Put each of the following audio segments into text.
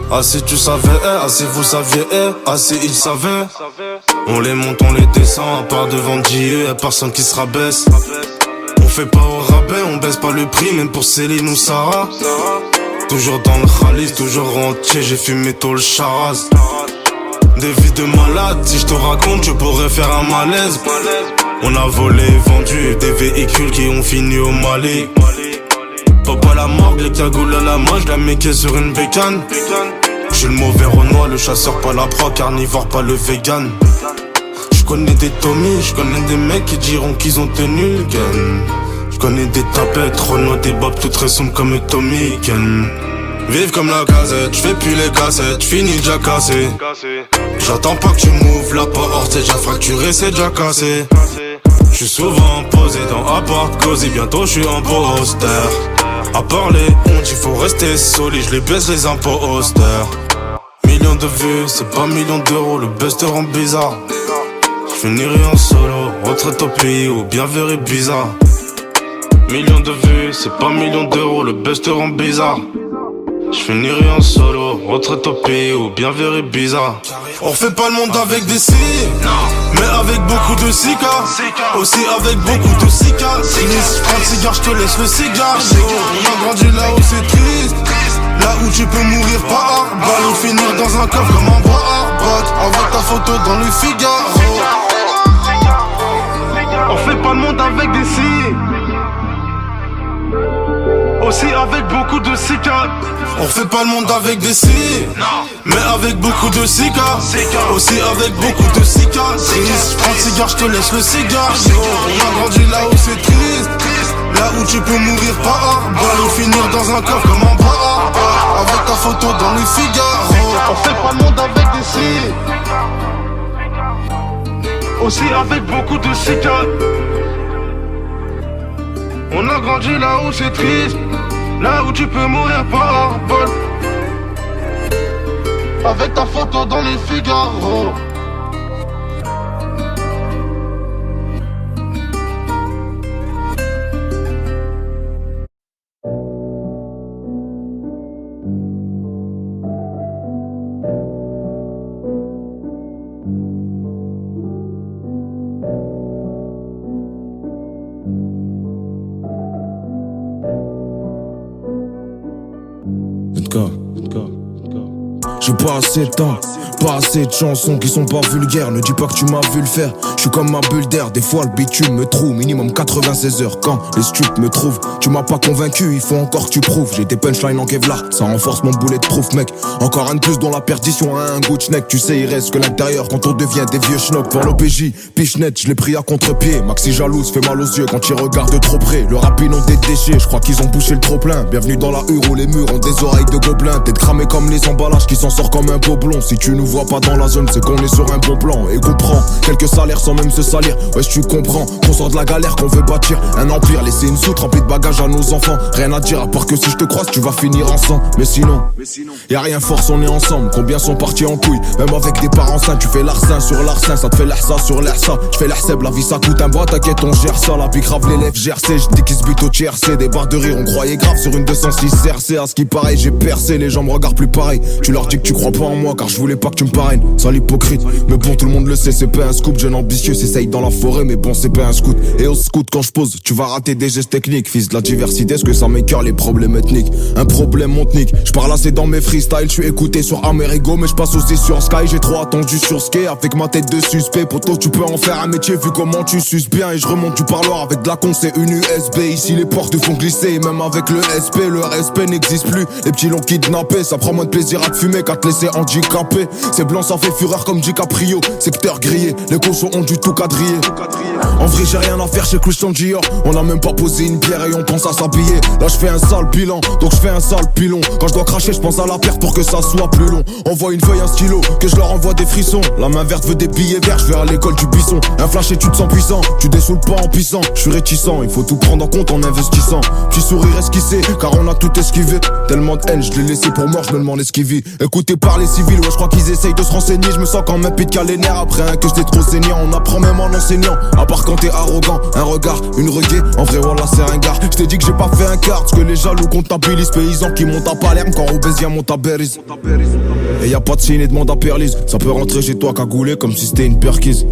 Ah si tu savais, ah si vous saviez, ah si ils savaient. On les monte, on les descend, à part devant Dieu, y'a personne qui se rabaisse. On fait pas au rabais, on baisse pas le prix, même pour Céline ou Sarah. Toujours dans le khalis, toujours entier, j'ai fumé tôt le charaz. Des vies de malades, si je te raconte, je pourrais faire un malaise. On a volé et vendu des véhicules qui ont fini au Mali. Papa la morgue, les cagoules à la main, je la méquais sur une bécane. J'suis le mauvais Renoir, le chasseur pas la proie, carnivore pas le vegan. J'connais des Tommy, j'connais des mecs qui diront qu'ils ont tenu le gun. J'connais des tapettes, Renoir, des babs toutes très sombres comme Tommy Ken. Vive comme la gazette, j'fais plus les cassettes, j'finis déjà cassé. J'attends pas que tu m'ouvres la porte, c'est déjà fracturé, c'est déjà cassé. J'suis souvent posé dans appart cosy, bientôt j'suis en poster. À part les hontes, il faut rester solide, j'les baisse les imposters. Millions de vues, c'est pas millions d'euros, le buzz te rend bizarre. J'finirai en solo, retraite au pays ou bien verré bizarre. Millions de vues, c'est pas millions d'euros, le buzz te rend bizarre. J'finirai en solo, retraite au pays ou bien verré bizarre. On fait pas le monde avec des signes, mais avec beaucoup de cigares. Aussi avec beaucoup de cicatrices. J'prends le cigare, j'te laisse le cigare. On a grandi là où c'est triste, là où tu peux mourir par balle ou finir dans un coffre comme un bois Arbok. Avec ta photo dans le Figaro. On fait pas le monde avec des signes, aussi avec beaucoup de cicatrices. On fait pas le monde avec des signes, mais avec beaucoup de cigares. Aussi avec beaucoup de cicatrices. J'prends le cigare, j'te laisse le cigare. On a grandi là où c'est triste, là où tu peux mourir par balle ou finir dans un coffre comme un bois Arbok. Avec ta photo dans le Figaro. On fait pas le monde avec des signes, aussi avec beaucoup de cicatrices. On a grandi là où c'est triste, là où tu peux mourir par balle. Avec ta photo dans les Figaro. J'ai pas assez de temps, pas assez de chansons qui sont pas vulgaires. Ne dis pas que tu m'as vu le faire, je suis comme ma bulle d'air. Des fois le bitume me trouve, minimum 96 heures. Quand les stups me trouvent, tu m'as pas convaincu, il faut encore que tu prouves. J'ai des punchlines en Kevlar, ça renforce mon boulet de proof mec. Encore un de plus dans la perdition, un goût de schneck. Tu sais il reste que l'intérieur quand on devient des vieux schnocks. Pour l'OPJ, pichenette, je l'ai pris à contre-pied. Maxi jalouse, fait mal aux yeux quand il regarde trop près. Le rap ils ont des déchets, je crois qu'ils ont bouché le trop plein. Bienvenue dans la hure où les murs ont des oreilles de gobelins. T'es cramé comme les emballages qui s'en sort comme un boblon. Si tu nous vois pas dans la zone, c'est qu'on est sur un bon plan. Et qu'on prend quelques salaires sans même se salir. Ouais, tu comprends qu'on sort de la galère, qu'on veut bâtir un empire. Laisser une soute remplie de bagages à nos enfants. Rien à dire à part que si je te croise, tu vas finir ensemble. Mais sinon, y'a rien, force, on est ensemble. Combien sont partis en couille, même avec des parents sains. Tu fais l'arsin sur l'arsin, ça te fait l'ahsa sur l'ahsa. Je fais l'ahseb, la vie ça coûte un bois, t'inquiète, on gère ça. La pique grave l'élève GRC, je dis qu'ils se butent au TRC. Des barres de rire, on croyait grave sur une 206 RC. À ce qui paraît, j'ai percé, les gens me regardent plus pareil. Tu leur dis que tu crois pas en moi, car je voulais pas que tu me parraines. Sans l'hypocrite, mais bon, tout le monde le sait, c'est pas un scoop. Jeune ambitieux, s'essaye dans la forêt, mais bon, c'est pas un scout. Et au scout, quand je pose, tu vas rater des gestes techniques. Fils de la diversité, est-ce que ça m'écœure les problèmes ethniques? Un problème montnique, je parle assez dans mes freestyles. Je suis écouté sur Amerigo, mais je passe aussi sur Sky. J'ai trop attendu sur Ski avec ma tête de suspect. Poto, tu peux en faire un métier vu comment tu suces bien. Et je remonte du parloir avec de la con, c'est une USB. Ici les portes font glisser, et même avec le SP, le respect n'existe plus. Les petits l'ont kidnappé, ça prend moins de plaisir à te fumer qu'à te laisser handicapé. C'est blanc, ça fait fureur comme DiCaprio. Secteur grillé, les cochons ont du tout quadrillé. En vrai j'ai rien à faire chez Christian Dior. On a même pas posé une bière et on pense à s'habiller. Là je fais un sale bilan, donc je fais un sale pilon. Quand je dois cracher je pense à la perte pour que ça soit plus long. Envoie une feuille, un stylo, que je leur envoie des frissons. La main verte veut des billets verts, je vais à l'école du buisson. Un flash et tu te sens puissant, tu dessoules pas en puissant. Je suis réticent, il faut tout prendre en compte en investissant. Petit sourire esquissé, car on a tout esquivé. Tellement de haine, je l'ai laissé pour mort, je me demande ce qu'il vit. Écoutez par les civils, ouais je crois qu'ils essaye de se renseigner, je me sens quand même pite qu'à les nerfs. Après un que j'étais trop saignant, on apprend même en enseignant. À part quand t'es arrogant, un regard, une reggae, en vrai voilà c'est un gars. Je t'ai dit que j'ai pas fait un quart, parce que les jaloux comptabilisent. Paysans qui montent à Palerme, quand Robésien monte à Beriz. Et y'a pas de signe et demande à Perlise. Ça peut rentrer chez toi cagoulé comme si c'était une perquise.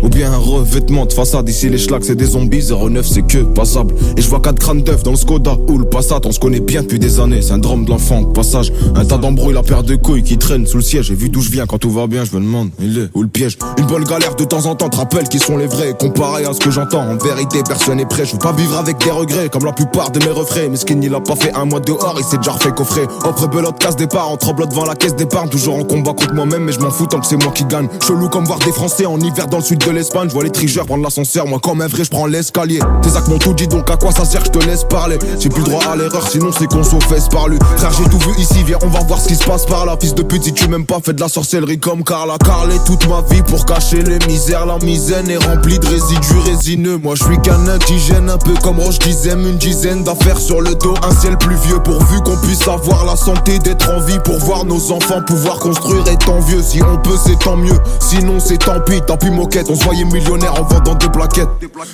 Ou bien un revêtement de façade. Ici les schlags c'est des zombies, 09 c'est que passable. Et je vois 4 crânes d'œufs dans le Skoda ou le Passat. On se connaît bien depuis des années, syndrome de l'enfant, passage. Un tas d'embrouilles, la paire de couilles qui traîne sous le siège. J'ai vu d'où je viens, quand tout va bien je me demande il est où le piège. Une bonne galère de temps en temps te rappelle qui sont les vrais. Comparé à ce que j'entends, en vérité personne n'est prêt. Je veux pas vivre avec des regrets comme la plupart de mes refrains. Mais Skin il a pas fait un mois dehors, il s'est déjà refait coffrer. Offre belote, casse départ, en tremblote devant la caisse d'épargne. Toujours en combat contre moi-même mais je m'en fous tant que c'est moi qui gagne. Chelou comme voir des Français en hiver dans le sud de l'Espagne. Je vois les tricheurs prendre l'ascenseur, moi comme un vrai je prends l'escalier. Tes actes m'ont tout dit donc à quoi ça sert que je te laisse parler. J'ai plus le droit à l'erreur sinon c'est qu'on s'en fesse par lui. Frère j'ai tout vu ici, viens on va voir ce qui se passe par là. Fils de pute si tu m'aimes pas fais de la sorcellerie comme Carla. Carlé toute ma vie pour cacher les misères. La misaine est remplie de résidus résineux. Moi je suis qu'un indigène un peu comme Roche Dizem. Une dizaine d'affaires sur le dos, un ciel pluvieux. Pourvu qu'on puisse avoir la santé d'être en vie. Pour voir nos enfants pouvoir construire étant vieux. Si on peut c'est tant mieux, sinon c'est tant pis moquette. On se voyait millionnaire en vendant des plaquettes.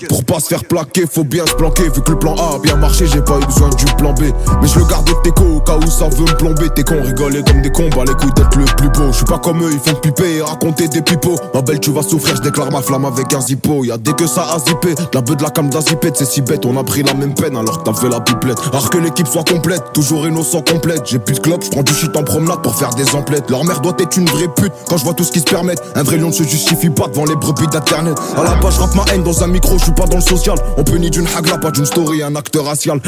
Pour pas se faire plaquer faut bien se planquer. Vu que le plan A a bien marché j'ai pas eu besoin du plan B. Mais je le garde de Teco au cas où ça veut me plomber. T'es con rigoler comme des cons, bah les couilles d'être le plus beau. Je suis pas comme eux, ils font piper et raconter des pipeaux. Ma belle tu vas souffrir, je déclare ma flamme avec un zippo. Y'a dès que ça a zippé, la beuh de la cam d'azipette. C'est si bête, on a pris la même peine alors que t'as fait la pipelette. Alors que l'équipe soit complète, toujours innocent complète. J'ai plus de clope, j'prends du shit en promenade pour faire des emplettes. Leur mère doit être une vraie pute quand je vois tout ce qu'ils se permettent. Un vrai lion ne se justifie pas devant les brebis d'internet. À la base je rappe ma haine dans un micro, je suis pas dans le social. On peut ni d'une hagla, pas d'une story, un acte racial.